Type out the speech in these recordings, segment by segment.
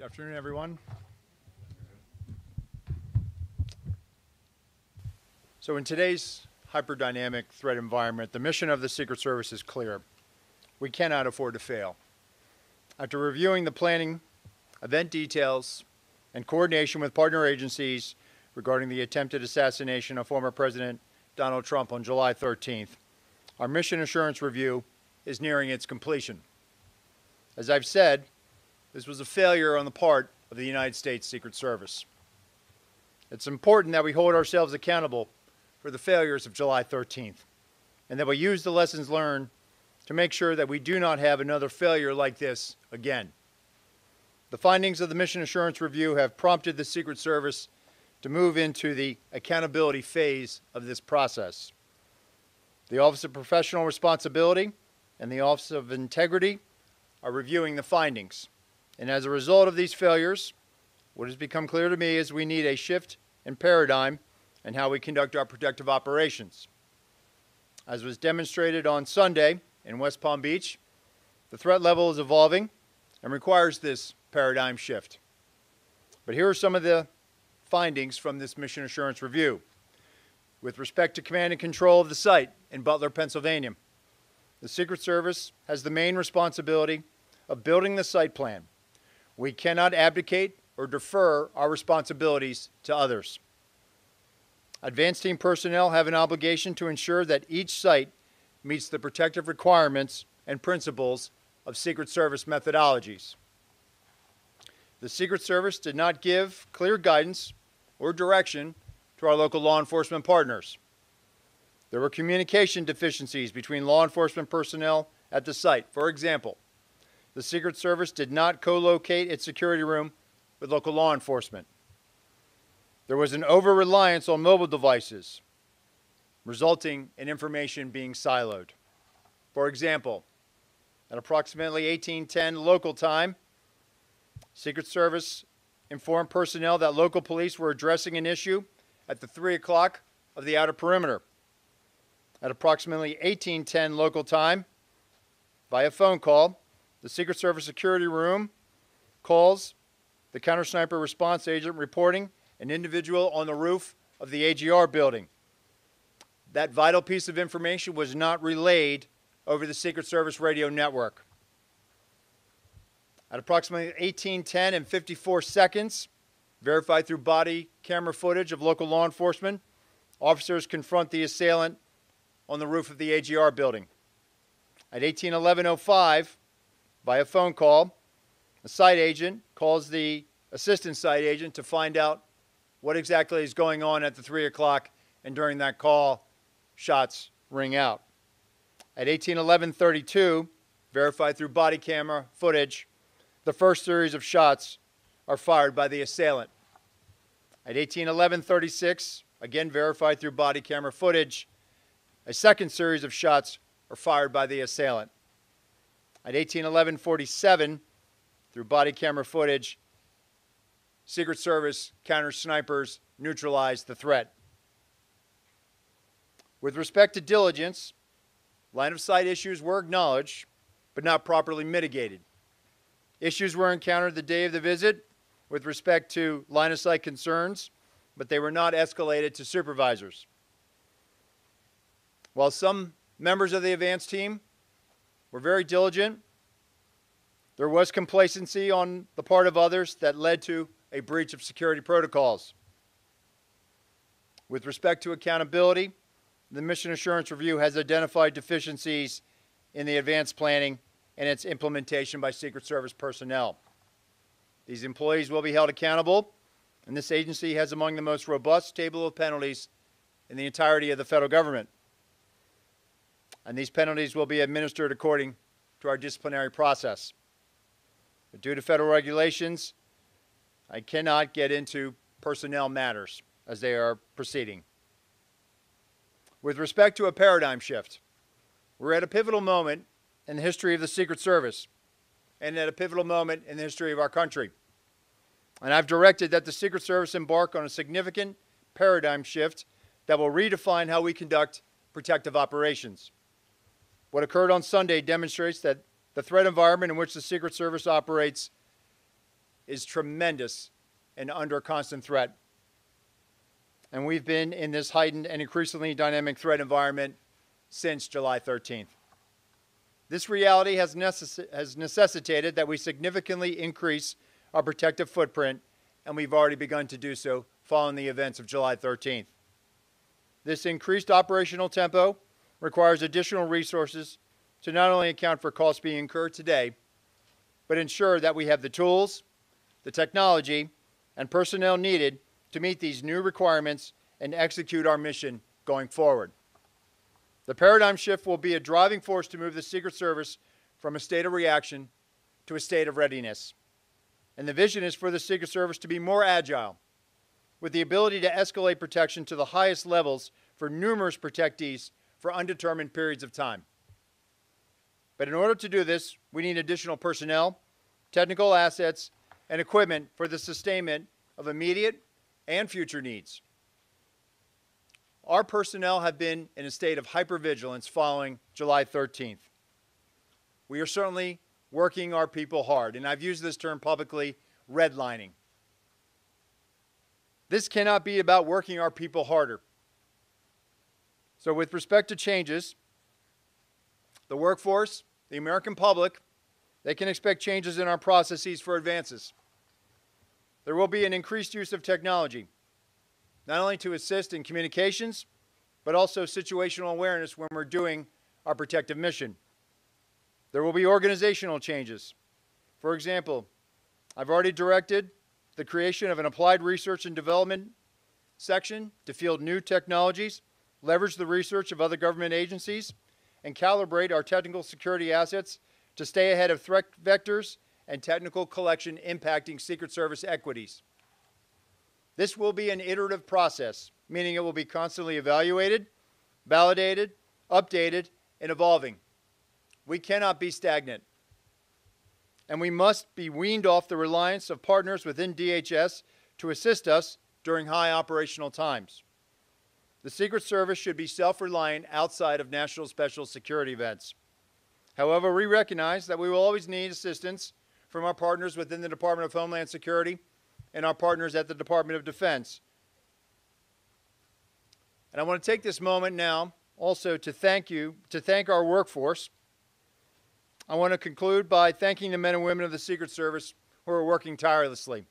Good afternoon, everyone. So in today's hyper-dynamic threat environment, the mission of the Secret Service is clear. We cannot afford to fail. After reviewing the planning, event details, and coordination with partner agencies regarding the attempted assassination of former President Donald Trump on July 13th, our mission assurance review is nearing its completion. As I've said, this was a failure on the part of the United States Secret Service. It's important that we hold ourselves accountable for the failures of July 13th, and that we use the lessons learned to make sure that we do not have another failure like this again. The findings of the Mission Assurance Review have prompted the Secret Service to move into the accountability phase of this process. The Office of Professional Responsibility and the Office of Integrity are reviewing the findings. And as a result of these failures, what has become clear to me is we need a shift in paradigm in how we conduct our protective operations. As was demonstrated on Sunday in West Palm Beach, the threat level is evolving and requires this paradigm shift. But here are some of the findings from this Mission Assurance Review. With respect to command and control of the site in Butler, Pennsylvania, the Secret Service has the main responsibility of building the site plan. We cannot abdicate or defer our responsibilities to others. Advanced team personnel have an obligation to ensure that each site meets the protective requirements and principles of Secret Service methodologies. The Secret Service did not give clear guidance or direction to our local law enforcement partners. There were communication deficiencies between law enforcement personnel at the site. For example, the Secret Service did not co-locate its security room with local law enforcement. There was an over-reliance on mobile devices, resulting in information being siloed. For example, at approximately 18:10 local time, Secret Service informed personnel that local police were addressing an issue at the 3 o'clock of the outer perimeter. At approximately 18:10 local time, via phone call, the Secret Service security room calls the counter-sniper response agent reporting an individual on the roof of the AGR building. That vital piece of information was not relayed over the Secret Service radio network. At approximately 18:10 and 54 seconds, verified through body camera footage of local law enforcement, officers confront the assailant on the roof of the AGR building. At 18:11:05, via phone call, the site agent calls the assistant site agent to find out what exactly is going on at the 3 o'clock, and during that call, shots ring out. At 18:11:32, verified through body camera footage, the first series of shots are fired by the assailant. At 18:11:36, again verified through body camera footage, a second series of shots are fired by the assailant. At 18:11:47, through body camera footage, Secret Service counter-snipers neutralized the threat. With respect to diligence, line-of-sight issues were acknowledged, but not properly mitigated. Issues were encountered the day of the visit with respect to line-of-sight concerns, but they were not escalated to supervisors. While some members of the advance team were very diligent, there was complacency on the part of others that led to a breach of security protocols. With respect to accountability, the Mission Assurance Review has identified deficiencies in the advanced planning and its implementation by Secret Service personnel. These employees will be held accountable, and this agency has among the most robust table of penalties in the entirety of the federal government. And these penalties will be administered according to our disciplinary process. But due to federal regulations, I cannot get into personnel matters as they are proceeding. With respect to a paradigm shift, we're at a pivotal moment in the history of the Secret Service and at a pivotal moment in the history of our country. And I've directed that the Secret Service embark on a significant paradigm shift that will redefine how we conduct protective operations. What occurred on Sunday demonstrates that the threat environment in which the Secret Service operates is tremendous and under constant threat. And we've been in this heightened and increasingly dynamic threat environment since July 13th. This reality has necessitated that we significantly increase our protective footprint, and we've already begun to do so following the events of July 13th. This increased operational tempo requires additional resources to not only account for costs being incurred today, but ensure that we have the tools, the technology, and personnel needed to meet these new requirements and execute our mission going forward. The paradigm shift will be a driving force to move the Secret Service from a state of reaction to a state of readiness. And the vision is for the Secret Service to be more agile, with the ability to escalate protection to the highest levels for numerous protectees for undetermined periods of time. But in order to do this, we need additional personnel, technical assets, and equipment for the sustainment of immediate and future needs. Our personnel have been in a state of hypervigilance following July 13th. We are certainly working our people hard, and I've used this term publicly, redlining. This cannot be about working our people harder. So with respect to changes, the workforce, the American public, they can expect changes in our processes for advances. There will be an increased use of technology, not only to assist in communications, but also situational awareness when we're doing our protective mission. There will be organizational changes. For example, I've already directed the creation of an applied research and development section to field new technologies, leverage the research of other government agencies, and calibrate our technical security assets to stay ahead of threat vectors and technical collection impacting Secret Service equities. This will be an iterative process, meaning it will be constantly evaluated, validated, updated, and evolving. We cannot be stagnant. And we must be weaned off the reliance of partners within DHS to assist us during high operational times. The Secret Service should be self-reliant outside of national special security events. However, we recognize that we will always need assistance from our partners within the Department of Homeland Security and our partners at the Department of Defense. And I want to take this moment now also to thank our workforce. I want to conclude by thanking the men and women of the Secret Service who are working tirelessly.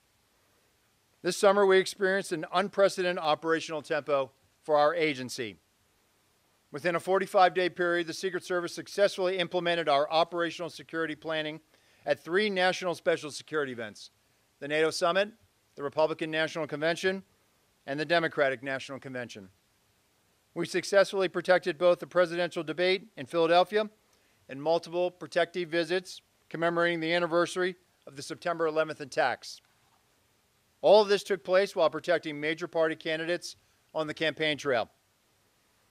This summer, we experienced an unprecedented operational tempo for our agency. Within a 45-day period, the Secret Service successfully implemented our operational security planning at 3 national special security events: the NATO Summit, the Republican National Convention, and the Democratic National Convention. We successfully protected both the presidential debate in Philadelphia and multiple protective visits commemorating the anniversary of the September 11th attacks. All of this took place while protecting major party candidates on the campaign trail.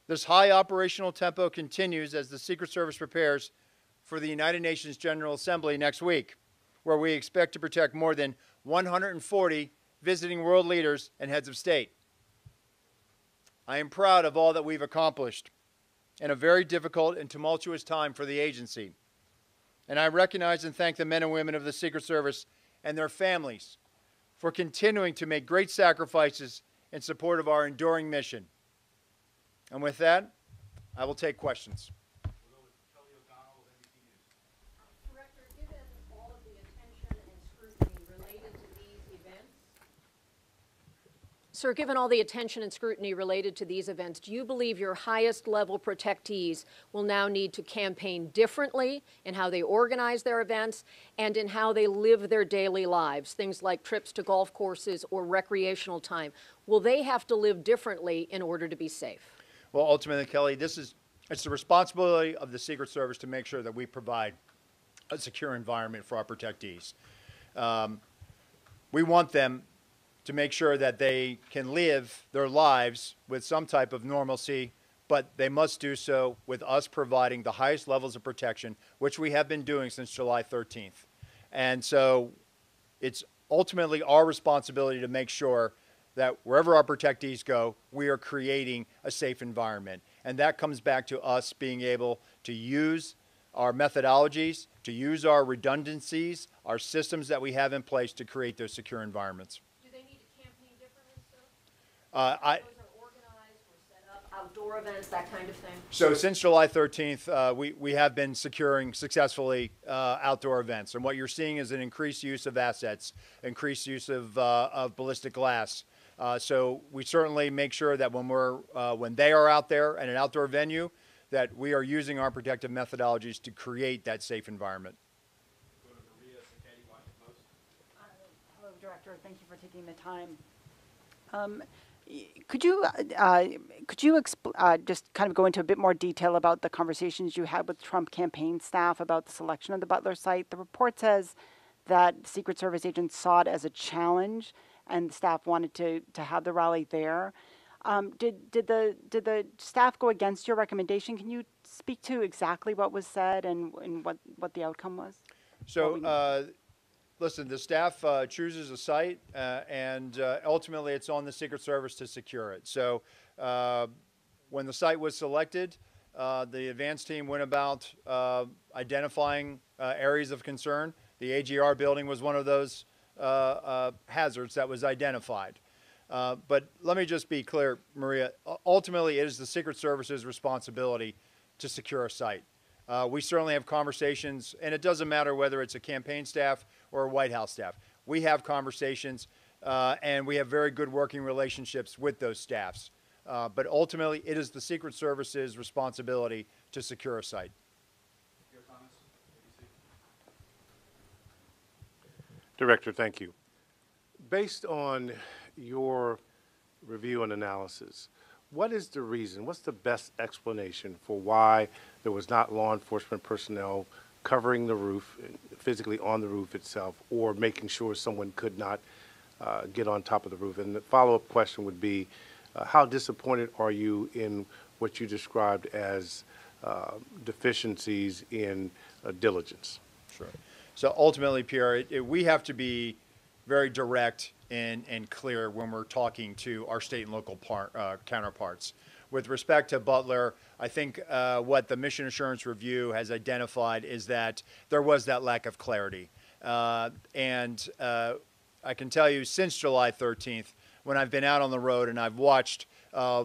This high operational tempo continues as the Secret Service prepares for the United Nations General Assembly next week, where we expect to protect more than 140 visiting world leaders and heads of state. I am proud of all that we've accomplished in a very difficult and tumultuous time for the agency. And I recognize and thank the men and women of the Secret Service and their families for continuing to make great sacrifices in support of our enduring mission. And with that, I will take questions. Director, given all of the attention and scrutiny related to these events, Sir, given all the attention and scrutiny related to these events, do you believe your highest level protectees will now need to campaign differently in how they organize their events and in how they live their daily lives, things like trips to golf courses or recreational time? Will they have to live differently in order to be safe? Well, ultimately, Kelly, it's the responsibility of the Secret Service to make sure that we provide a secure environment for our protectees. We want them to make sure that they can live their lives with some type of normalcy, but they must do so with us providing the highest levels of protection, which we have been doing since July 13th. And so it's ultimately our responsibility to make sure that wherever our protectees go, we are creating a safe environment. And that comes back to us being able to use our methodologies, to use our redundancies, our systems that we have in place to create those secure environments. Do they need to campaign differently, sir? I, Those are organized or set up, outdoor events, that kind of thing? So since July 13th, we have been securing successfully outdoor events. And what you're seeing is an increased use of assets, increased use of ballistic glass. So we certainly make sure that when they are out there at an outdoor venue, that we are using our protective methodologies to create that safe environment. Hello, Director. Thank you for taking the time. Could you just kind of go into a bit more detail about the conversations you had with Trump campaign staff about the selection of the Butler site? The report says that Secret Service agents saw it as a challenge, and the staff wanted to have the rally there. Did the staff go against your recommendation? Can you speak to exactly what was said and what the outcome was? So, listen, the staff chooses a site, and ultimately it's on the Secret Service to secure it. So when the site was selected, the advance team went about identifying areas of concern. The AGR building was one of those hazards that was identified. But let me just be clear, Maria. Ultimately, it is the Secret Service's responsibility to secure a site. We certainly have conversations, and it doesn't matter whether it's a campaign staff or a White House staff. We have conversations, and we have very good working relationships with those staffs. But ultimately, it is the Secret Service's responsibility to secure a site. Your comments? Director, thank you. Based on your review and analysis, what is the reason, what's the best explanation for why there was not law enforcement personnel covering the roof, physically on the roof itself, or making sure someone could not get on top of the roof? And the follow-up question would be, how disappointed are you in what you described as deficiencies in diligence? Sure. So ultimately, Pierre, we have to be very direct and clear when we're talking to our state and local counterparts. With respect to Butler, I think what the Mission Assurance Review has identified is that there was that lack of clarity. And I can tell you, since July 13th, when I've been out on the road and I've watched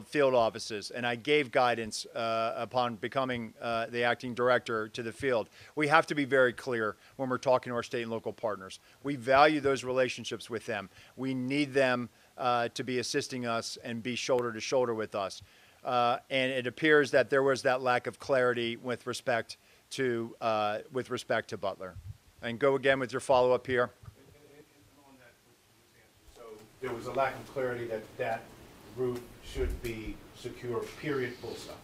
field offices, and I gave guidance upon becoming the acting director to the field. We have to be very clear when we're talking to our state and local partners. We value those relationships with them. We need them to be assisting us and be shoulder to shoulder with us. And it appears that there was that lack of clarity with respect to Butler. And go again with your follow-up here. So there was a lack of clarity that roof should be secure, period, full stop.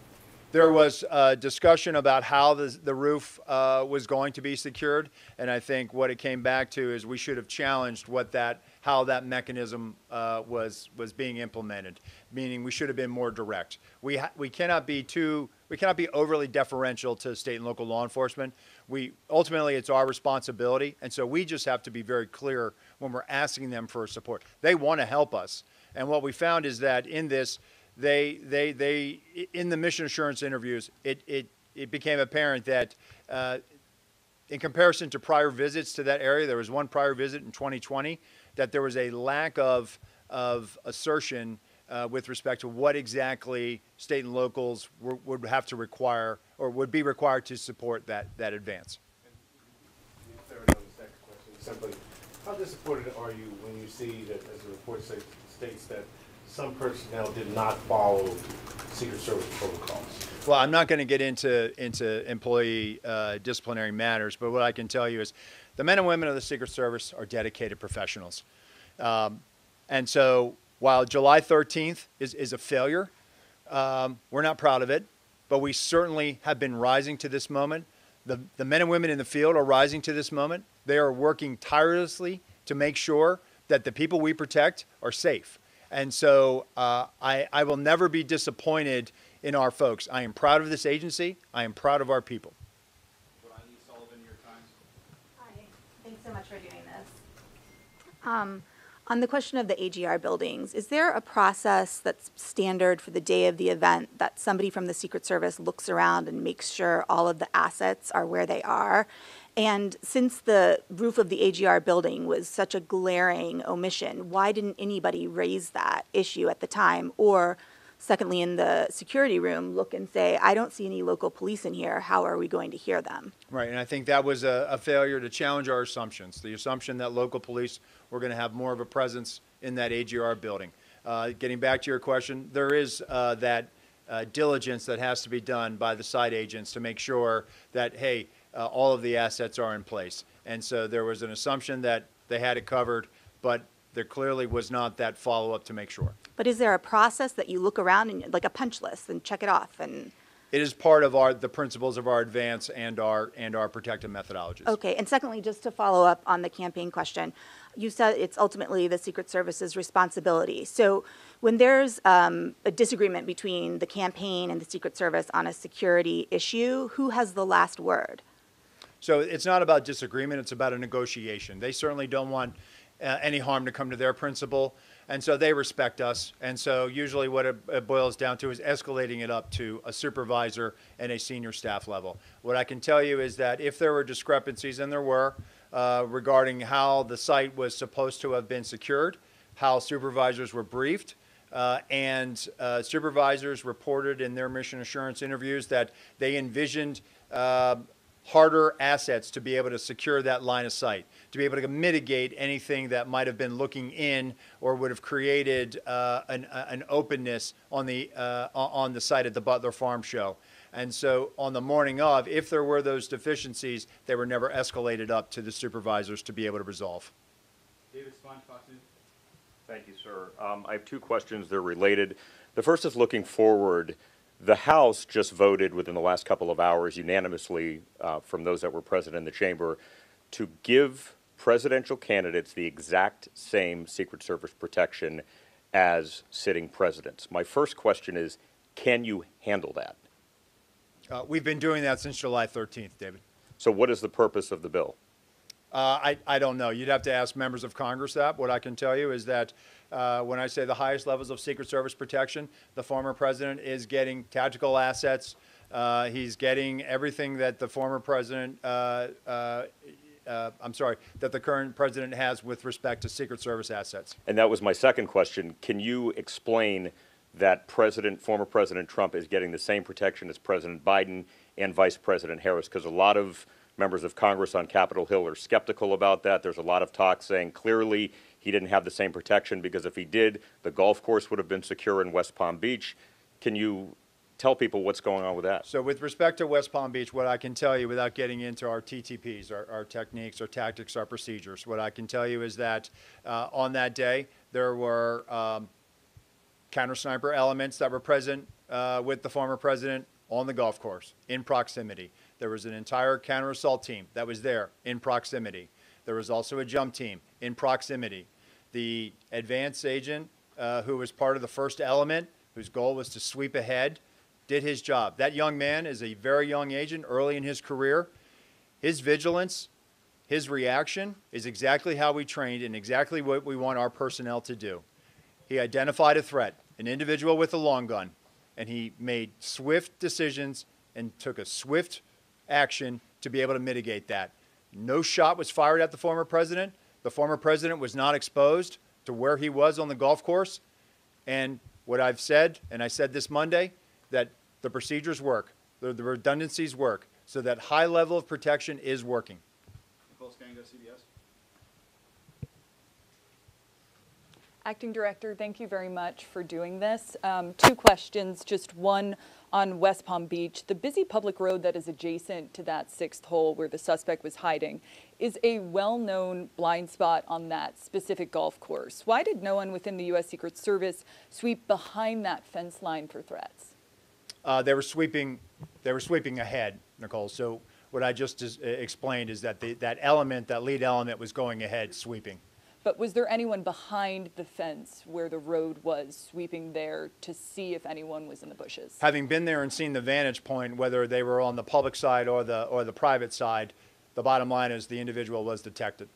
There was discussion about how the roof was going to be secured, and I think what it came back to is we should have challenged how that mechanism was being implemented. Meaning, we should have been more direct. We cannot be overly deferential to state and local law enforcement. Ultimately it's our responsibility, and so we just have to be very clear when we're asking them for support. They want to help us, and what we found is that in this, they in the mission assurance interviews, it became apparent that in comparison to prior visits to that area, there was one prior visit in 2020, that there was a lack of assertion with respect to what exactly state and locals would have to require or would be required to support that advance. Clarity on the second question. Simply, how disappointed are you when you see that, as the report states, that some personnel did not follow Secret Service protocols? Well, I'm not going to get into employee disciplinary matters, but what I can tell you is the men and women of the Secret Service are dedicated professionals. And so while July 13th is a failure, we're not proud of it, but we certainly have been rising to this moment. The men and women in the field are rising to this moment. They are working tirelessly to make sure that the people we protect are safe. And so I will never be disappointed in our folks. I am proud of this agency. I am proud of our people. Hi, thanks so much for doing this. On the question of the AGR buildings, is there a process that's standard for the day of the event that somebody from the Secret Service looks around and makes sure all of the assets are where they are? And since the roof of the AGR building was such a glaring omission, why didn't anybody raise that issue at the time? Or secondly, in the security room, look and say, I don't see any local police in here. How are we going to hear them? Right, and I think that was a failure to challenge our assumptions. The assumption that local police were going to have more of a presence in that AGR building. Getting back to your question, there is that diligence that has to be done by the site agents to make sure that, hey, all of the assets are in place. And so there was an assumption that they had it covered, but there clearly was not that follow-up to make sure. But is there a process that you look around and like a punch list and check it off? And It is part of the principles of our advance and our protective methodologies. okay, and secondly, just to follow up on the campaign question, you said it's ultimately the Secret Service's responsibility. So when there's a disagreement between the campaign and the Secret Service on a security issue, who has the last word? So it's not about disagreement, it's about a negotiation. They certainly don't want any harm to come to their principal, and so they respect us. And so usually what it boils down to is escalating it up to a supervisor and a senior staff level. What I can tell you is that if there were discrepancies, and there were, regarding how the site was supposed to have been secured, how supervisors were briefed, and supervisors reported in their mission assurance interviews that they envisioned harder assets to be able to secure that line of sight, to be able to mitigate anything that might have been looking in or would have created an openness on the site at the Butler Farm Show. And so on the morning of, if there were those deficiencies, they were never escalated up to the supervisors to be able to resolve. David Sponge, Fox News. Thank you, sir. I have two questions. They're related. The first is looking forward. The House just voted within the last couple of hours unanimously from those that were present in the chamber to give presidential candidates the exact same Secret Service protection as sitting presidents. My first question is, can you handle that? We've been doing that since July 13th, David. So what is the purpose of the bill? I don't know. You'd have to ask members of Congress that. What I can tell you is that when I say the highest levels of Secret Service protection, the former president is getting tactical assets. He's getting everything that the former president, that the current president has with respect to Secret Service assets. And that was my second question. Can you explain that former President Trump is getting the same protection as President Biden and Vice President Harris? Because a lot of members of Congress on Capitol Hill are skeptical about that. There's a lot of talk saying clearly he didn't have the same protection because if he did, the golf course would have been secure in West Palm Beach. Can you tell people what's going on with that? So with respect to West Palm Beach, what I can tell you without getting into our TTPs, our techniques, our tactics, our procedures, what I can tell you is that on that day, there were counter-sniper elements that were present with the former president on the golf course in proximity. There was an entire counter-assault team that was there in proximity. There was also a jump team in proximity. The advance agent who was part of the first element, whose goal was to sweep ahead, did his job. That young man is a very young agent, early in his career. His vigilance, his reaction is exactly how we trained and exactly what we want our personnel to do. He identified a threat, an individual with a long gun, and he made swift decisions and took a swift action to be able to mitigate that. No shot was fired at the former president. The former president was not exposed to where he was on the golf course. And what I've said, and I said this Monday, that the procedures work, the redundancies work, so that high level of protection is working. Nicole Scanga, CBS. Acting Director, thank you very much for doing this. Two questions, just one on West Palm Beach. The busy public road that is adjacent to that sixth hole where the suspect was hiding is a well-known blind spot on that specific golf course. Why did no one within the U.S. Secret Service sweep behind that fence line for threats? They were sweeping ahead, Nicole. So what I just explained is that that lead element was going ahead sweeping. But was there anyone behind the fence where the road was sweeping there to see if anyone was in the bushes? Having been there and seen the vantage point, whether they were on the public side or the private side, the bottom line is the individual was detected.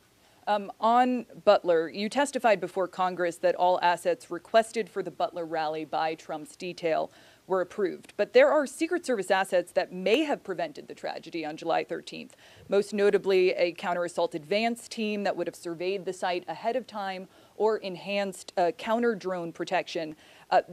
On Butler, you testified before Congress that all assets requested for the Butler rally by Trump's detail were approved. But there are Secret Service assets that may have prevented the tragedy on July 13th, most notably a counter-assault advance team that would have surveyed the site ahead of time or enhanced counter-drone protection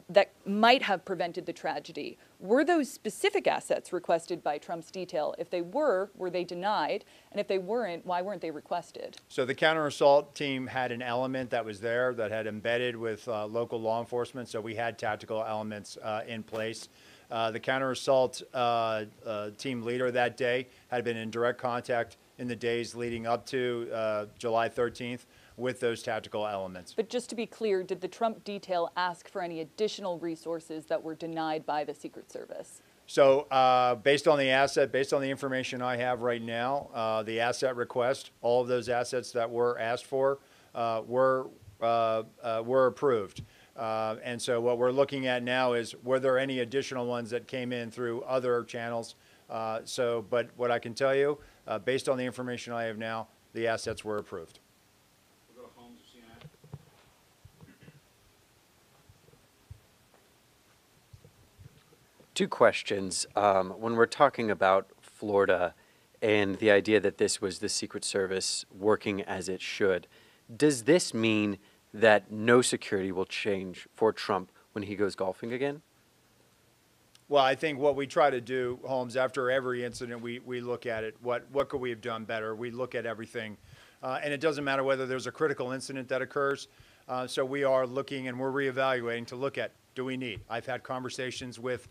that might have prevented the tragedy. Were those specific assets requested by Trump's detail? If they were they denied? And if they weren't, why weren't they requested? So the counter-assault team had an element that was there that had embedded with local law enforcement, so we had tactical elements in place. The counter-assault team leader that day had been in direct contact in the days leading up to July 13th with those tactical elements. But just to be clear, did the Trump detail ask for any additional resources that were denied by the Secret Service? So based on the information I have right now, the asset request, all of those assets that were asked for were approved. And so what we're looking at now is, were there any additional ones that came in through other channels? But what I can tell you, based on the information I have now, the assets were approved. We'll go to Holmes or CNN. Two questions. When we're talking about Florida and the idea that this was the Secret Service working as it should, does this mean that no security will change for Trump when he goes golfing again? Well, I think what we try to do, Holmes, after every incident, we look at it. What could we have done better? We look at everything. And it doesn't matter whether there's a critical incident that occurs. So we are looking and we're reevaluating to look at, do we need? I've had conversations with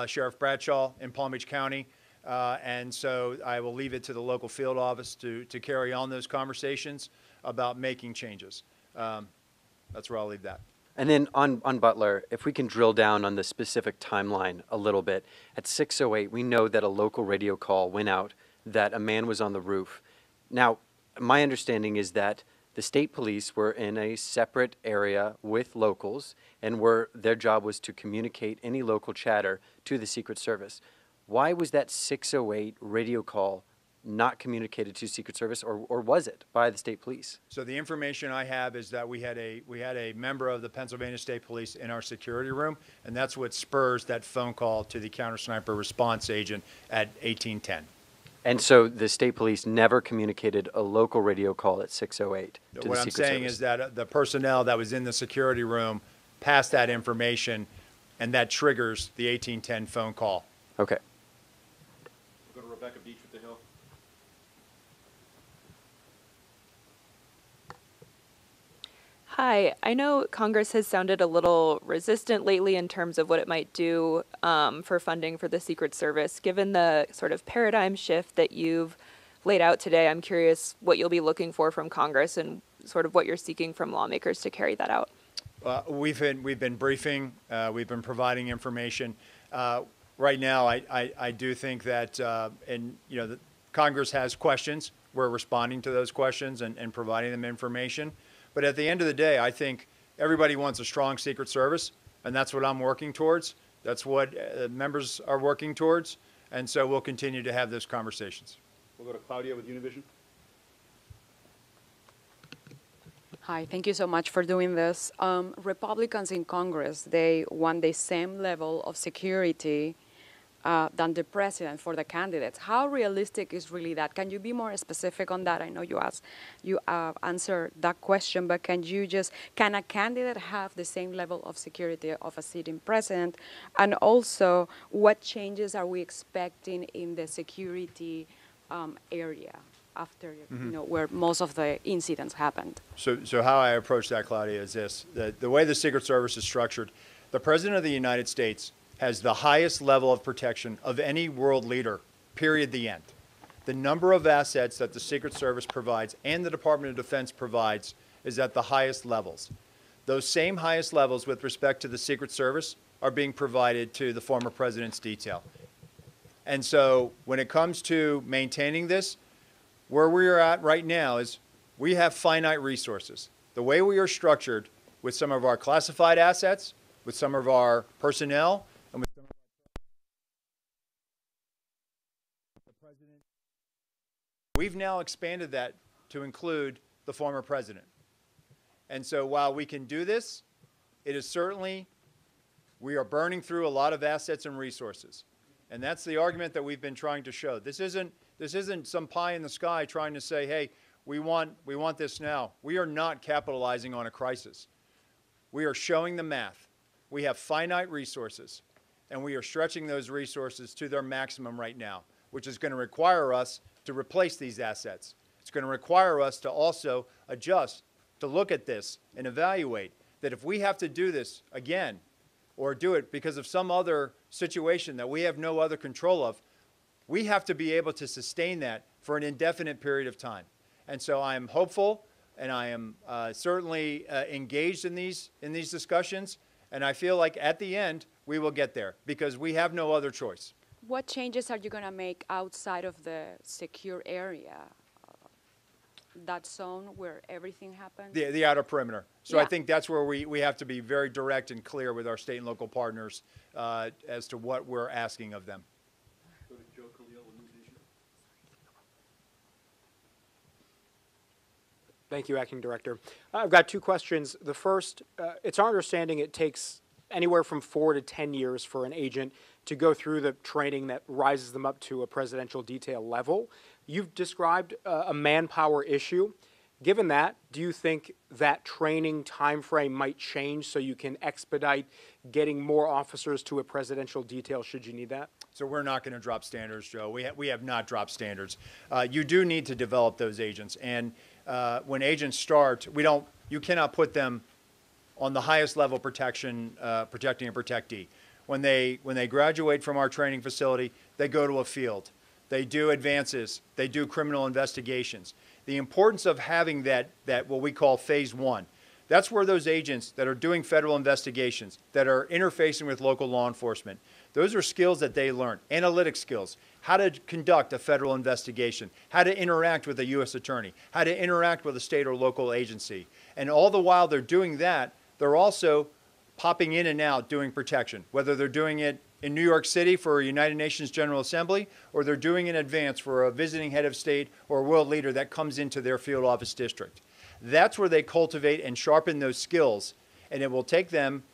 Sheriff Bradshaw in Palm Beach County. And so I will leave it to the local field office to carry on those conversations about making changes. That's where I'll leave that. And then on Butler, if we can drill down on the specific timeline a little bit, at 6:08, we know that a local radio call went out that a man was on the roof. Now, my understanding is that the state police were in a separate area with locals, and their job was to communicate any local chatter to the Secret Service. Why was that 6:08 radio call not communicated to Secret Service, or was it by the state police? So the information I have is that we had a member of the Pennsylvania State Police in our security room, and that's what spurs that phone call to the counter sniper response agent at 1810. And so the state police never communicated a local radio call at 6:08 to the Secret Service? What I'm saying is that the personnel that was in the security room passed that information, and that triggers the 1810 phone call. Okay. We'll go to Rebecca Beach with the Hill. Hi, I know Congress has sounded a little resistant lately in terms of what it might do for funding for the Secret Service. Given the sort of paradigm shift that you've laid out today, I'm curious what you'll be looking for from Congress and sort of what you're seeking from lawmakers to carry that out. We've been briefing, we've been providing information. Right now, I do think that, Congress has questions. We're responding to those questions and providing them information. But at the end of the day, I think everybody wants a strong Secret Service, and that's what I'm working towards. That's what members are working towards, and so we'll continue to have those conversations. We'll go to Claudia with Univision. Hi, thank you so much for doing this. Republicans in Congress, they want the same level of security than the president for the candidates. How realistic is really that? Can you be more specific on that? I know you answered that question, but can a candidate have the same level of security of a sitting president? And also, what changes are we expecting in the security area after, where most of the incidents happened? So how I approach that, Claudia, is this. The way the Secret Service is structured, the President of the United States has the highest level of protection of any world leader, period, the end. The number of assets that the Secret Service provides and the Department of Defense provides is at the highest levels. Those same highest levels with respect to the Secret Service are being provided to the former president's detail. And so when it comes to maintaining this, where we are at right now is we have finite resources. The way we are structured with some of our classified assets, with some of our personnel, and with some of the president, we've now expanded that to include the former president. And so while we can do this, it is certainly, we are burning through a lot of assets and resources. And that's the argument that we've been trying to show. This isn't some pie in the sky trying to say, hey, we want this now. We are not capitalizing on a crisis. We are showing the math. We have finite resources, and we are stretching those resources to their maximum right now, which is going to require us to replace these assets. It's going to require us to also adjust, to look at this and evaluate that if we have to do this again, or do it because of some other situation that we have no other control of, we have to be able to sustain that for an indefinite period of time. And so I am hopeful, and I am certainly engaged in these discussions, and I feel like at the end we will get there because we have no other choice. What changes are you going to make outside of the secure area? That zone where everything happens? The outer perimeter. So Yeah. I think that's where we have to be very direct and clear with our state and local partners as to what we're asking of them. Go to Joe Khalil with News Nation. Thank you, Acting Director. I've got two questions. The first, it's our understanding it takes anywhere from 4 to 10 years for an agent to go through the training that rises them up to a presidential detail level. You've described a manpower issue. Given that, do you think that training timeframe might change so you can expedite getting more officers to a presidential detail should you need that? So we're not going to drop standards, Joe. We have not dropped standards. You do need to develop those agents, and when agents start, you cannot put them on the highest level protection, protecting a protectee. When they graduate from our training facility, they go to a field. They do advances. They do criminal investigations. The importance of having that what we call phase one, that's where those agents that are doing federal investigations, that are interfacing with local law enforcement, those are skills that they learn. Analytic skills, how to conduct a federal investigation, how to interact with a U.S. attorney, how to interact with a state or local agency. And all the while they're doing that, they're also popping in and out doing protection, whether they're doing it in New York City for a United Nations General Assembly, or they're doing in advance for a visiting head of state or a world leader that comes into their field office district. That's where they cultivate and sharpen those skills, and it will take them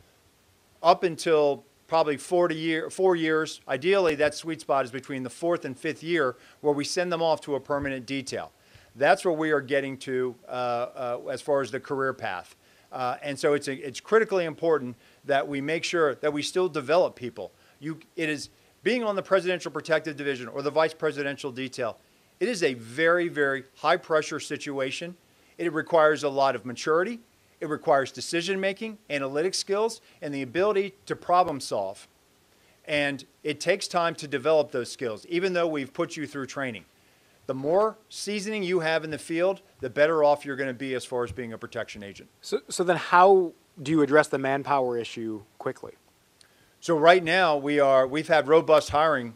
up until probably 4 years. Ideally, that sweet spot is between the 4th and 5th year where we send them off to a permanent detail. That's where we are getting to as far as the career path. And so it's critically important that we make sure that we still develop people. It is being on the Presidential Protective Division or the Vice Presidential Detail. It is a very, very high pressure situation. It requires a lot of maturity. It requires decision making, analytic skills, and the ability to problem solve. And it takes time to develop those skills, even though we've put you through training. The more seasoning you have in the field, the better off you're going to be as far as being a protection agent. So then how do you address the manpower issue quickly? So right now we've had robust hiring.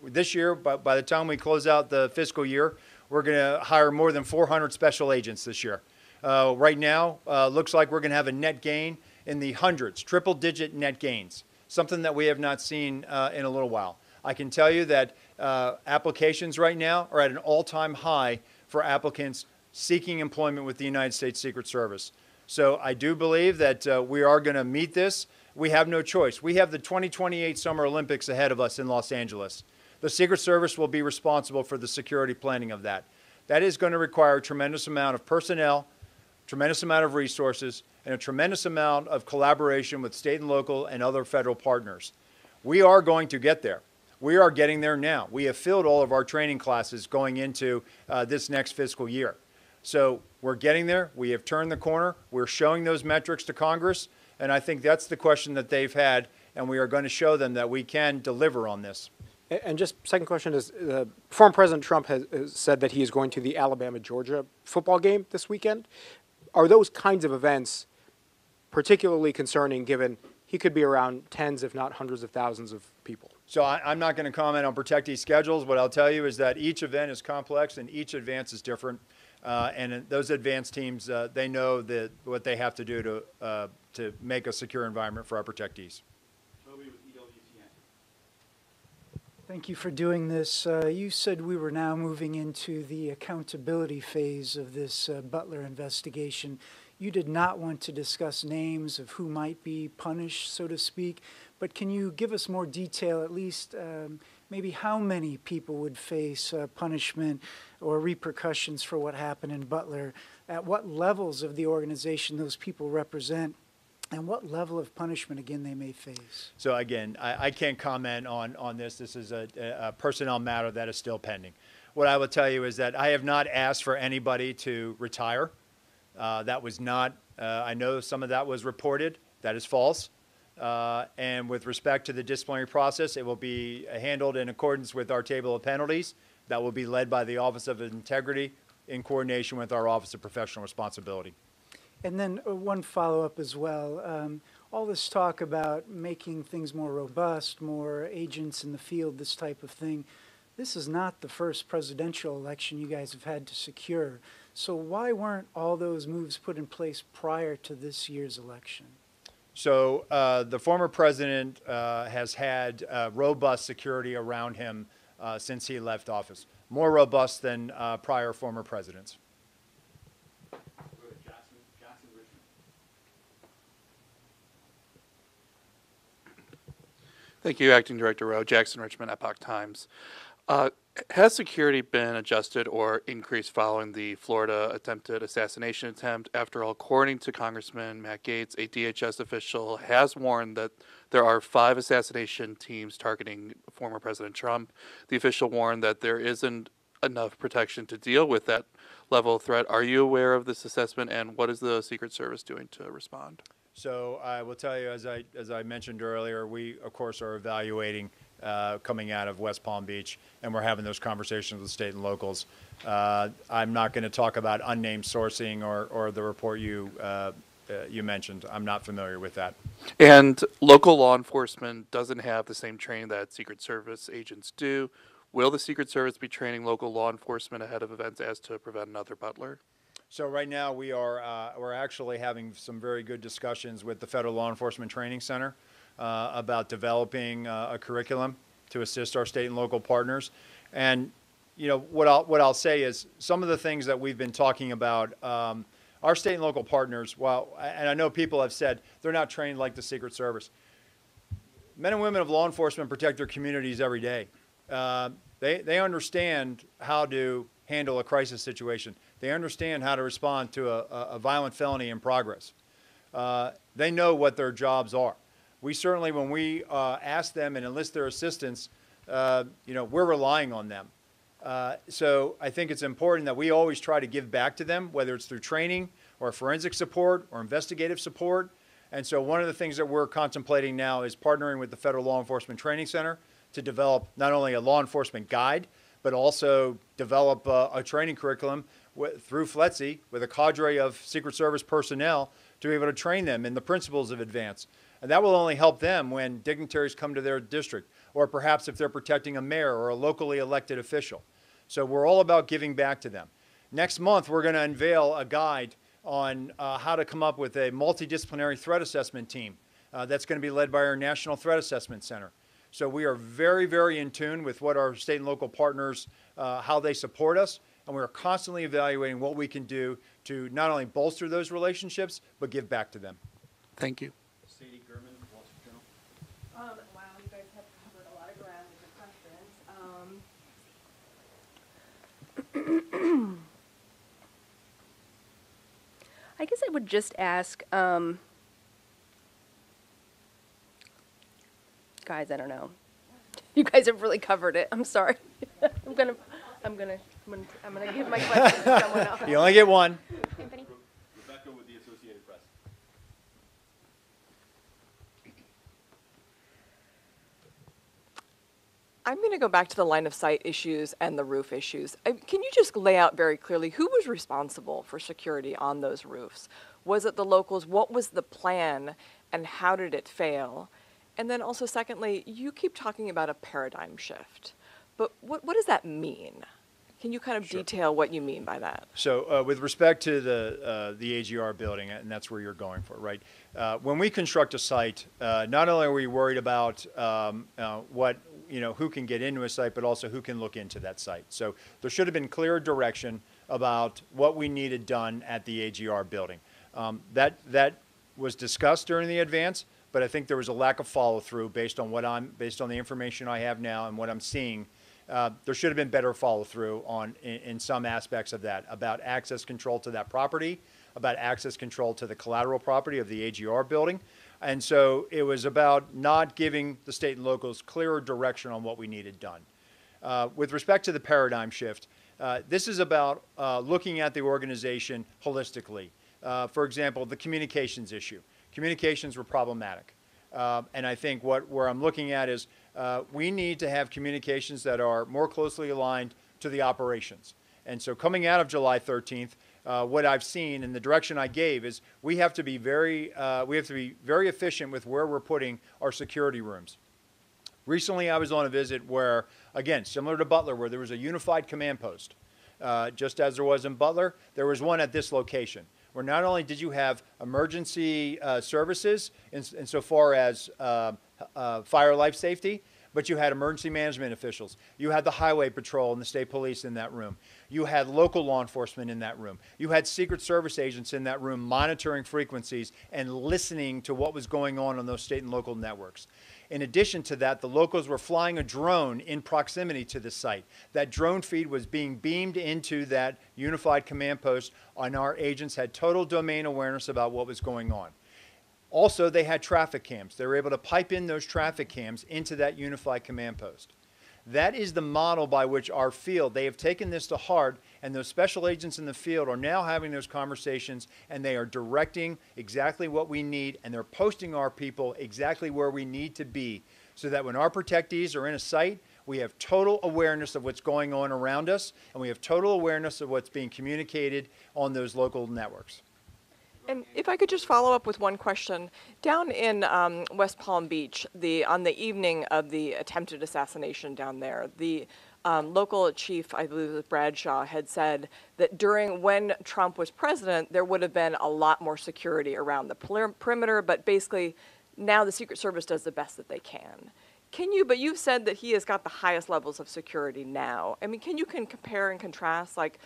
This year, by the time we close out the fiscal year, we're going to hire more than 400 special agents this year. Right now, looks like we're going to have a net gain in the hundreds, triple-digit net gains, something that we have not seen in a little while. I can tell you that applications right now are at an all-time high for applicants seeking employment with the United States Secret Service. So I do believe that we are going to meet this. We have no choice. We have the 2028 Summer Olympics ahead of us in Los Angeles. The Secret Service will be responsible for the security planning of that. That is going to require a tremendous amount of personnel, tremendous amount of resources, and a tremendous amount of collaboration with state and local and other federal partners. We are going to get there. We are getting there now. We have filled all of our training classes going into this next fiscal year. So we're getting there. We have turned the corner. We're showing those metrics to Congress, and I think that's the question that they've had, and we are going to show them that we can deliver on this. And just second question is, former President Trump has said that he is going to the Alabama-Georgia football game this weekend. Are those kinds of events particularly concerning given he could be around tens, if not hundreds of thousands of people? So I'm not going to comment on protectee schedules. What I'll tell you is that each event is complex and each advance is different. And those advance teams, they know what they have to do to make a secure environment for our protectees. Thank you for doing this. You said we were now moving into the accountability phase of this Butler investigation. You did not want to discuss names of who might be punished, so to speak, but can you give us more detail, at least maybe how many people would face punishment or repercussions for what happened in Butler, at what levels of the organization those people represent, and what level of punishment, again, they may face? So again, I can't comment on this. This is a personnel matter that is still pending. What I will tell you is that I have not asked for anybody to retire. That was not, I know some of that was reported. That is false. And with respect to the disciplinary process, it will be handled in accordance with our table of penalties. That will be led by the Office of Integrity in coordination with our Office of Professional Responsibility. And then one follow-up as well. All this talk about making things more robust, more agents in the field, this type of thing, this is not the first presidential election you guys have had to secure. So why weren't all those moves put in place prior to this year's election? So the former president has had robust security around him since he left office, more robust than prior former presidents. Thank you, Acting Director Rowe. Jackson Richmond, Epoch Times. Has security been adjusted or increased following the Florida attempted assassination attempt? After all, according to Congressman Matt Gaetz, a DHS official has warned that there are 5 assassination teams targeting former President Trump. The official warned that there isn't enough protection to deal with that level of threat. Are you aware of this assessment, and what is the Secret Service doing to respond? So I will tell you, as I mentioned earlier, we, of course, are evaluating coming out of West Palm Beach, and we're having those conversations with state and locals. I'm not going to talk about unnamed sourcing or the report you mentioned. I'm not familiar with that. And local law enforcement doesn't have the same training that Secret Service agents do. Will the Secret Service be training local law enforcement ahead of events as to prevent another Butler? So right now we're actually having some very good discussions with the Federal Law Enforcement Training Center about developing a curriculum to assist our state and local partners. And you know what I'll say is some of the things that we've been talking about. Our state and local partners, and I know people have said they're not trained like the Secret Service. Men and women of law enforcement protect their communities every day. They understand how to handle a crisis situation. They understand how to respond to a violent felony in progress. They know what their jobs are. We certainly, when we ask them and enlist their assistance, we're relying on them. So I think it's important that we always try to give back to them, whether it's through training or forensic support or investigative support. And so one of the things that we're contemplating now is partnering with the Federal Law Enforcement Training Center to develop not only a law enforcement guide, but also develop a training curriculum through FLETC with a cadre of Secret Service personnel to be able to train them in the principles of advance. And that will only help them when dignitaries come to their district, or perhaps if they're protecting a mayor or a locally elected official. So we're all about giving back to them. Next month, we're going to unveil a guide on how to come up with a multidisciplinary threat assessment team that's going to be led by our National Threat Assessment Center. So we are very, very in tune with what our state and local partners, how they support us, and we're constantly evaluating what we can do to not only bolster those relationships, but give back to them. Thank you. Sadie Gurman, Wall Street Journal. Wow, you guys have covered a lot of ground with the questions. I guess I would just ask, guys, I don't know. You guys have really covered it. I'm sorry. I'm gonna give my question to someone else. You only get one. Anthony? Rebecca with the Associated Press. I'm going to go back to the line of sight issues and the roof issues. Can you just lay out very clearly who was responsible for security on those roofs? Was it the locals? What was the plan and how did it fail? And then also secondly, you keep talking about a paradigm shift, but what does that mean? Can you kind of detail what you mean by that? So with respect to the AGR building, and that's where you're going for, right? When we construct a site, not only are we worried about who can get into a site, but also who can look into that site. So there should have been clear direction about what we needed done at the AGR building. That was discussed during the advance, but I think there was a lack of follow through based on the information I have now and what I'm seeing. There should have been better follow through in some aspects of that, about access control to that property, about access control to the collateral property of the AGR building. And so it was about not giving the state and locals clearer direction on what we needed done. With respect to the paradigm shift, this is about looking at the organization holistically. For example, the communications issue. Communications were problematic. And I think where I'm looking at is we need to have communications that are more closely aligned to the operations. And so coming out of July 13th, what I've seen and the direction I gave is we have to be very efficient with where we're putting our security rooms. Recently, I was on a visit where, again, similar to Butler, where there was a unified command post. Just as there was in Butler, there was one at this location, where not only did you have emergency services insofar as fire life safety, but you had emergency management officials. You had the highway patrol and the state police in that room. You had local law enforcement in that room. You had Secret Service agents in that room monitoring frequencies and listening to what was going on those state and local networks. In addition to that, the locals were flying a drone in proximity to the site. That drone feed was being beamed into that unified command post, and our agents had total domain awareness about what was going on. Also, they had traffic cams. They were able to pipe in those traffic cams into that unified command post. That is the model by which our field, they have taken this to heart, and those special agents in the field are now having those conversations, and they are directing exactly what we need, and they're posting our people exactly where we need to be, so that when our protectees are in a site, we have total awareness of what's going on around us, and we have total awareness of what's being communicated on those local networks. And if I could just follow up with one question. Down in West Palm Beach, on the evening of the attempted assassination down there, the local chief, I believe it was Bradshaw, had said that when Trump was president, there would have been a lot more security around the perimeter, but basically now the Secret Service does the best that they can. But you've said that he has got the highest levels of security now. I mean, can you compare and contrast, like,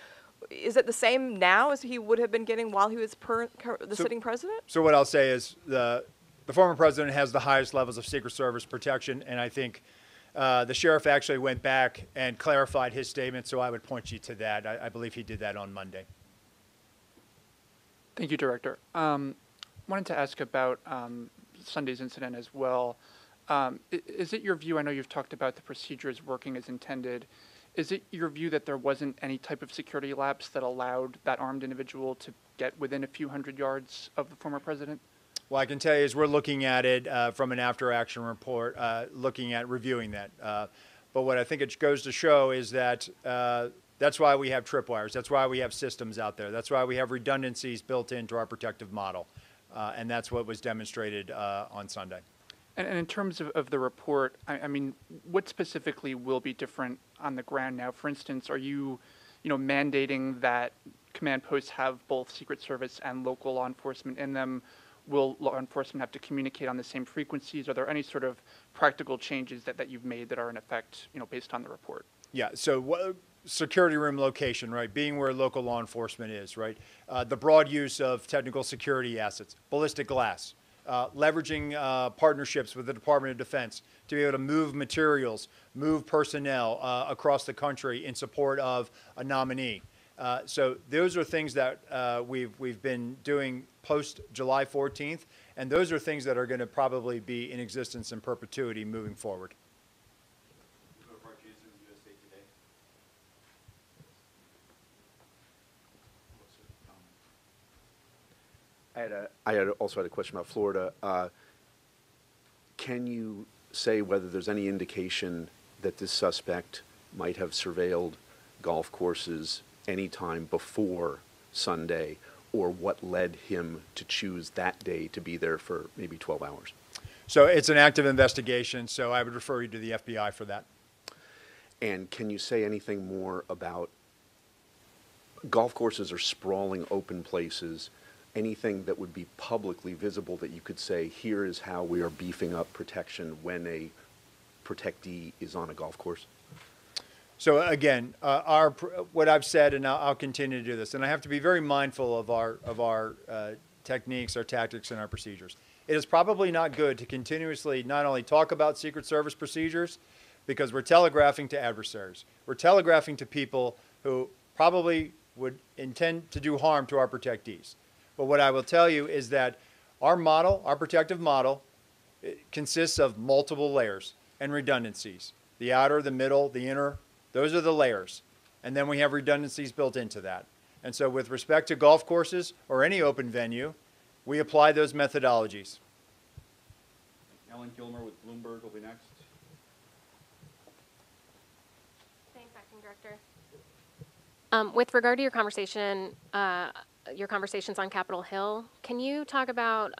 is it the same now as he would have been getting while he was the sitting president? So what I'll say is the former president has the highest levels of Secret Service protection, and I think the sheriff actually went back and clarified his statement, so I would point you to that. I believe he did that on Monday. Thank you, Director. Wanted to ask about Sunday's incident as well. Is it your view, I know you've talked about the procedures working as intended, is it your view that there wasn't any type of security lapse that allowed that armed individual to get within a few hundred yards of the former president? Well, I can tell you is we're looking at it from an after-action report, looking at reviewing that. But what I think it goes to show is that that's why we have tripwires. That's why we have systems out there. That's why we have redundancies built into our protective model. And that's what was demonstrated on Sunday. And in terms of the report, I mean, what specifically will be different on the ground now? For instance, are you mandating that command posts have both Secret Service and local law enforcement in them? Will law enforcement have to communicate on the same frequencies? Are there any sort of practical changes that you've made that are in effect, based on the report? Yeah, so security room location, right, being where local law enforcement is, right? The broad use of technical security assets, ballistic glass, leveraging partnerships with the Department of Defense to be able to move materials, move personnel across the country in support of a nominee. So those are things that we've been doing post July 14th, and those are things that are going to probably be in existence in perpetuity moving forward. I also had a question about Florida. Can you say whether there's any indication that this suspect might have surveilled golf courses any time before Sunday, or what led him to choose that day to be there for maybe 12 hours? So it's an active investigation, so I would refer you to the FBI for that. And can you say anything more about golf courses are sprawling open places? Anything that would be publicly visible that you could say, here is how we are beefing up protection when a protectee is on a golf course? So again, what I've said, and I'll continue to do this, and I have to be very mindful of our techniques, our tactics, and our procedures. It is probably not good to continuously not only talk about Secret Service procedures, because we're telegraphing to adversaries. We're telegraphing to people who probably would intend to do harm to our protectees. But what I will tell you is that our model, our protective model, consists of multiple layers and redundancies. The outer, the middle, the inner, those are the layers. And then we have redundancies built into that. And so with respect to golf courses or any open venue, we apply those methodologies. Ellen Gilmer with Bloomberg will be next. Thanks, Acting Director. With regard to your conversations on Capitol Hill, can you talk about,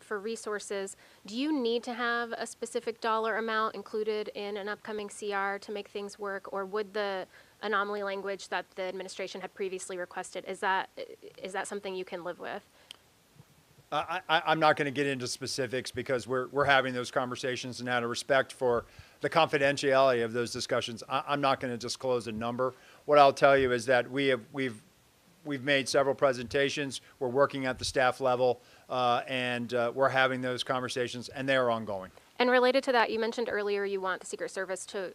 for resources, do you need to have a specific dollar amount included in an upcoming CR to make things work, or would the anomaly language that the administration had previously requested, is that something you can live with? I'm not going to get into specifics because we're having those conversations, and out of respect for the confidentiality of those discussions, I'm not going to disclose a number. What I'll tell you is that we've made several presentations. We're working at the staff level, and we're having those conversations, and they are ongoing. And related to that, you mentioned earlier you want the Secret Service to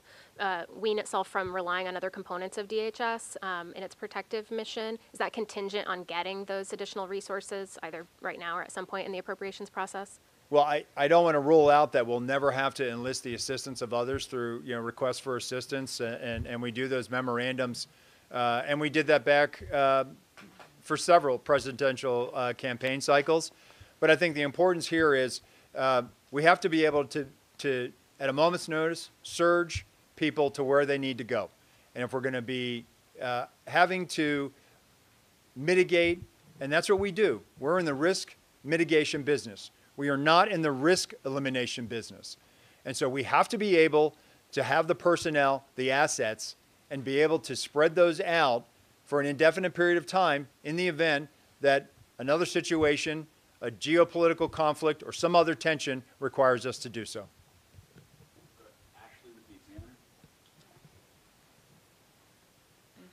wean itself from relying on other components of DHS in its protective mission. Is that contingent on getting those additional resources, either right now or at some point in the appropriations process? Well, I don't want to rule out that we'll never have to enlist the assistance of others through requests for assistance, and we do those memorandums, and we did that back for several presidential campaign cycles. But I think the importance here is we have to be able to, at a moment's notice, surge people to where they need to go. And if we're going to be having to mitigate, and that's what we do. We're in the risk mitigation business. We are not in the risk elimination business. And so we have to be able to have the personnel, the assets, and be able to spread those out for an indefinite period of time in the event that another situation, a geopolitical conflict, or some other tension requires us to do so. Ashley with the Examiner. Thank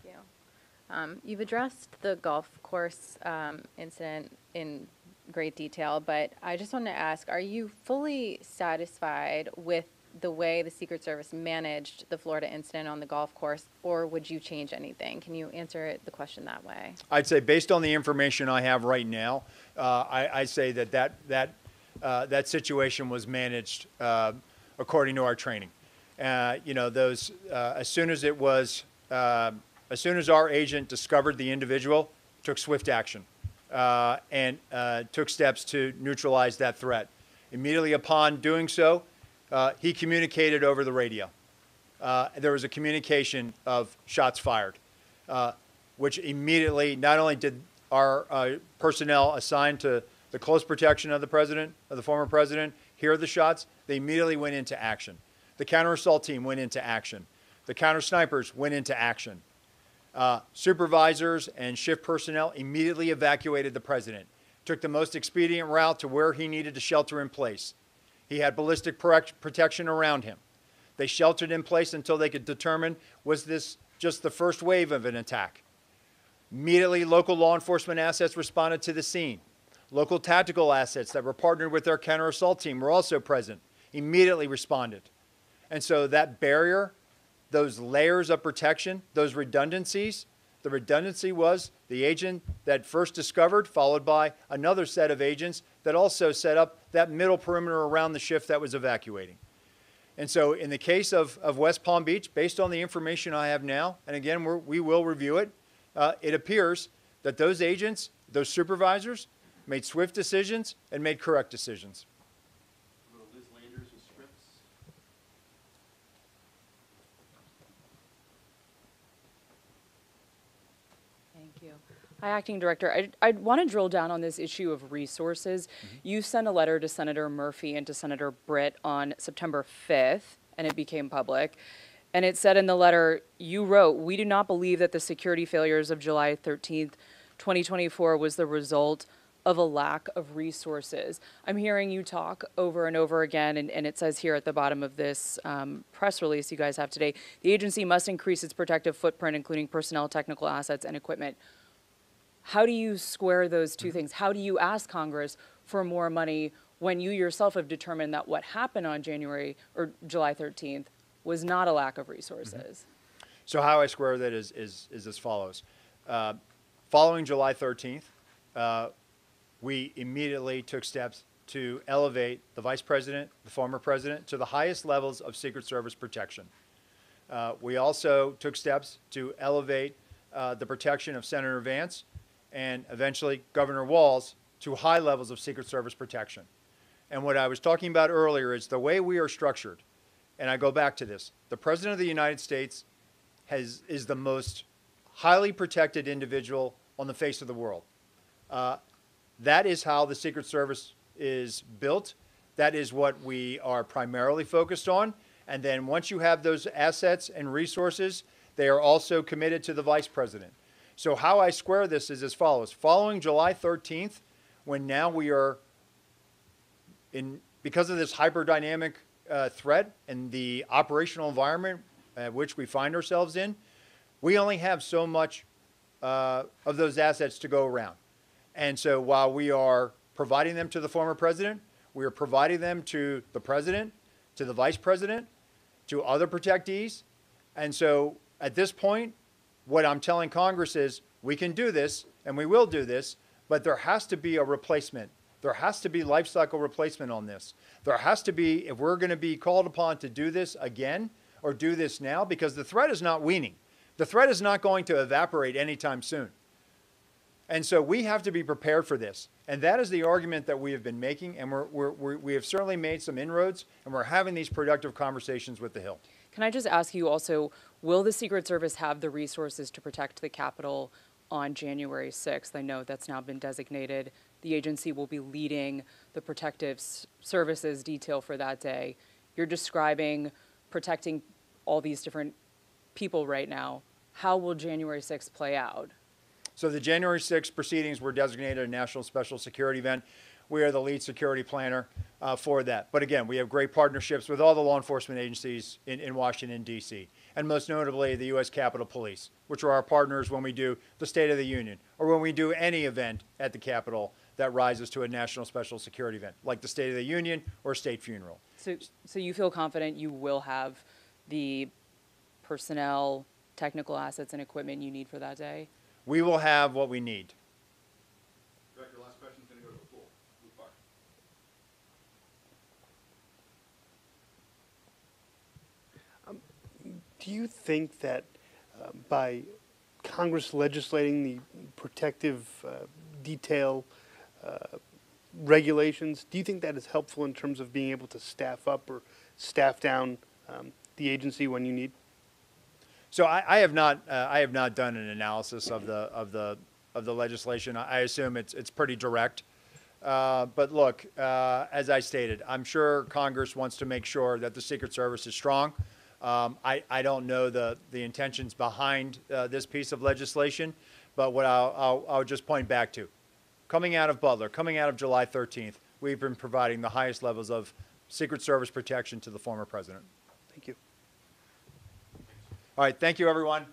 you. You've addressed the golf course incident in great detail, but I just want to ask, are you fully satisfied with the way the Secret Service managed the Florida incident on the golf course, or would you change anything? Can you answer the question that way? I'd say based on the information I have right now, I say that situation was managed according to our training. As soon as our agent discovered the individual, took swift action and took steps to neutralize that threat. Immediately upon doing so, he communicated over the radio. There was a communication of shots fired, which immediately, not only did our personnel assigned to the close protection of the president, of the former president, hear the shots, they immediately went into action. The counter-assault team went into action. The counter-snipers went into action. Supervisors and shift personnel immediately evacuated the president, took the most expedient route to where he needed to shelter in place. He had ballistic protection around him. They sheltered in place until they could determine, was this just the first wave of an attack? Immediately, local law enforcement assets responded to the scene. Local tactical assets that were partnered with our counter-assault team were also present, immediately responded. And so that barrier, those layers of protection, those redundancies, the redundancy was the agent that first discovered, followed by another set of agents that also set up that middle perimeter around the shift that was evacuating. And so in the case of West Palm Beach, based on the information I have now, and again, we will review it, it appears that those agents, those supervisors, made swift decisions and made correct decisions. Liz Landers with Scripps. Thank you. Hi, Acting Director. I want to drill down on this issue of resources. You sent a letter to Senator Murphy and to Senator Britt on September 5th, and it became public. And it said in the letter, you wrote, "We do not believe that the security failures of July 13th, 2024 was the result of a lack of resources. I'm hearing you talk over and over again, and it says here at the bottom of this press release you guys have today, the agency must increase its protective footprint, including personnel, technical assets, and equipment. How do you square those two things? How do you ask Congress for more money when you yourself have determined that what happened on July 13th was not a lack of resources? So how I square that is as follows. Following July 13th, we immediately took steps to elevate the vice president, the former president, to the highest levels of Secret Service protection. We also took steps to elevate the protection of Senator Vance and eventually Governor Walz to high levels of Secret Service protection. And what I was talking about earlier is the way we are structured, and I go back to this, the President of the United States is the most highly protected individual on the face of the world. That is how the Secret Service is built. That is what we are primarily focused on. And then once you have those assets and resources, they are also committed to the vice president. So how I square this is as follows. Following July 13th, when now we are because of this hyper-dynamic threat and the operational environment which we find ourselves in, we only have so much of those assets to go around. And so while we are providing them to the former president, we are providing them to the president, to the vice president, to other protectees. And so at this point, what I'm telling Congress is we can do this and we will do this, but there has to be a replacement. There has to be life cycle replacement on this. There has to be, if we're going to be called upon to do this again or do this now, because the threat is not waning. The threat is not going to evaporate anytime soon. And so we have to be prepared for this. And that is the argument that we have been making, and we have certainly made some inroads, and we're having these productive conversations with the Hill. Can I just ask you also, will the Secret Service have the resources to protect the Capitol on January 6th? I know that's now been designated. The agency will be leading the protective services detail for that day. You're describing protecting all these different people right now. How will January 6th play out? So the January 6th proceedings were designated a national special security event. We are the lead security planner for that. But again, we have great partnerships with all the law enforcement agencies in Washington, D.C., and most notably the U.S. Capitol Police, which are our partners when we do the State of the Union or when we do any event at the Capitol that rises to a national special security event, like the State of the Union or state funeral. So you feel confident you will have the personnel, technical assets, and equipment you need for that day? We will have what we need. Director, last question is going to go to the floor. Blue bar. Do you think that by Congress legislating the protective detail regulations, do you think that is helpful in terms of being able to staff up or staff down the agency when you need? So I have not done an analysis of the legislation. I assume it's pretty direct. But look, as I stated, I'm sure Congress wants to make sure that the Secret Service is strong. I don't know the intentions behind this piece of legislation, but what I'll just point back to, coming out of Butler, coming out of July 13th, we've been providing the highest levels of Secret Service protection to the former president. Thank you. All right, thank you, everyone.